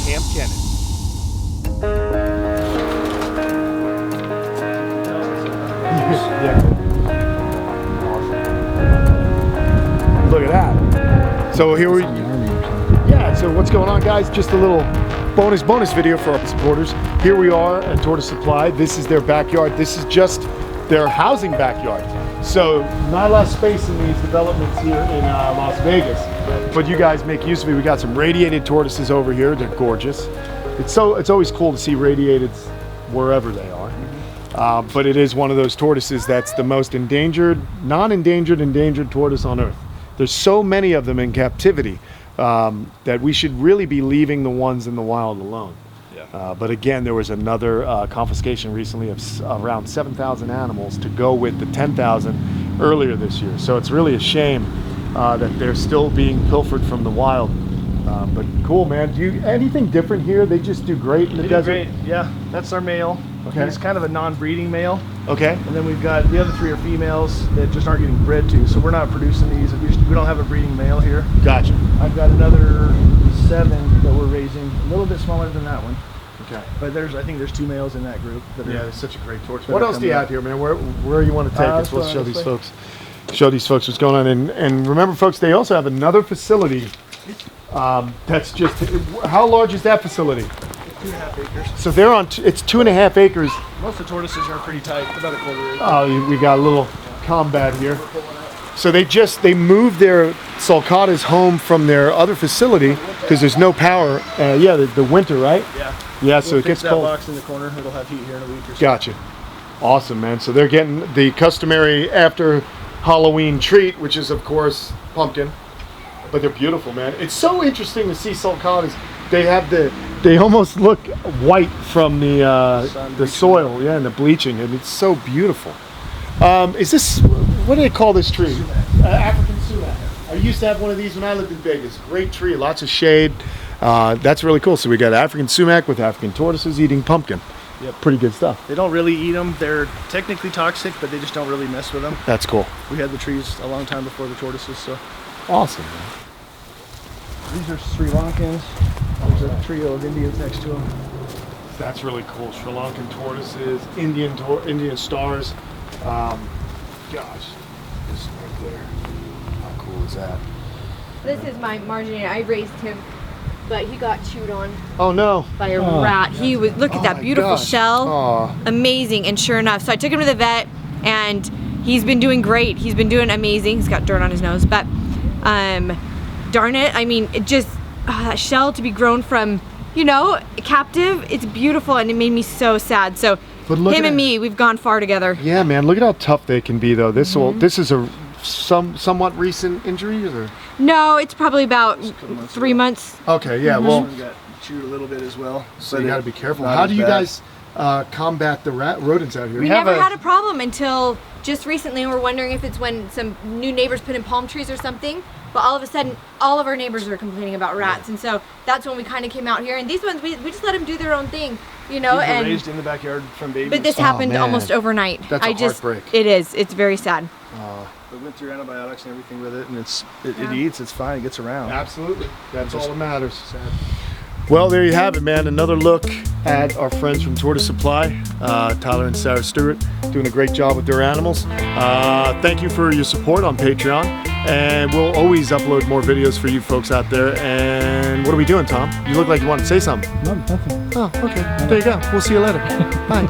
Kamp, Kenan. Yeah. Awesome. Look at that. So here we, yeah, so what's going on, guys? Just a little bonus video for our supporters. Here we are at Tortoise Supply. This is their backyard. This is just their housing backyard. So not a lot of space in these developments here in Las Vegas, but you guys make use of it. We got some radiated tortoises over here. They're gorgeous. It's always cool to see radiated wherever they are. But it is one of those tortoises that's the most endangered, non-endangered, endangered tortoise on Earth. There's so many of them in captivity that we should really be leaving the ones in the wild alone. Yeah. But again, there was another confiscation recently of around 7,000 animals to go with the 10,000 earlier this year. So it's really a shame that they're still being pilfered from the wild. But cool, man. Do you anything different here? They just do great in the desert. Great. Yeah, that's our male. Okay. He's kind of a non-breeding male. Okay. And then we've got the other 3 are females that just aren't getting bred to. So we're not producing these. We don't have a breeding male here. Gotcha. I've got another 7 that we're raising, a little bit smaller than that one. Okay. But I think there's 2 males in that group. Yeah, it's such a great torch. What else do you have here, man? Where you want to take us? Let's show these folks. Show these folks what's going on. And remember, folks, they also have another facility. That's just, how large is that facility? 2.5 acres. So they're on, it's 2.5 acres. Most of the tortoises are pretty tight, about a 1/4 acre. Oh, we got a little combat here. So they moved their sulcatas home from their other facility because there's no power. Yeah, the winter, right? Yeah. Yeah, so it gets cold. That box in the corner, it'll have heat here in a week or so. Gotcha. Awesome, man. So they're getting the customary after Halloween treat, which is of course pumpkin. But they're beautiful, man. It's so interesting to see sulcatas. They almost look white from the soil, yeah, and the bleaching, and it's so beautiful. Is this, what do they call this tree? African sumac. I used to have one of these when I lived in Vegas. Great tree, lots of shade. That's really cool. So we got African sumac with African tortoises eating pumpkin. Yep. Pretty good stuff. They don't really eat them. They're technically toxic, but they just don't really mess with them. That's cool. We had the trees a long time before the tortoises, so. Awesome, man. These are Sri Lankans. There's a trio of Indians next to them. That's really cool. Sri Lankan tortoises, Indian stars. Gosh, this right there. How cool is that? This is my marginator. I raised him, but he got chewed on. Oh no! By a rat. He was. Look at that beautiful shell. Amazing. And sure enough, so I took him to the vet, and he's been doing great. He's been doing amazing. He's got dirt on his nose, but darn it! I mean, it just that shell to be grown from, you know, captive. It's beautiful, and it made me so sad. So him and me, we've gone far together. Yeah, man. Look at how tough they can be, though. This is a somewhat recent injury, or? No, it's probably about 3 months. Okay, yeah. Well, we got chewed a little bit as well. So you got to be careful. How do you guys combat the rodents out here? We never had a problem until just recently, and we're wondering if it's when some new neighbors put in palm trees or something. But all of a sudden, all of our neighbors are complaining about rats, and so that's when we kind of came out here. And these ones, we just let them do their own thing, you know. These were raised in the backyard from babies. But this happened almost overnight. That's a heartbreak. It is. It's very sad. We went through antibiotics and everything with it, and it eats. It's fine. It gets around. Absolutely. That's all that matters. Sad. Well, there you have it, man. Another look at our friends from Tortoise Supply, Tyler and Sarah Stewart, doing a great job with their animals. Thank you for your support on Patreon, and we'll always upload more videos for you folks out there. And what are we doing, Tom? You look like you want to say something. No, nothing. Oh, okay. There you go. We'll see you later. Bye.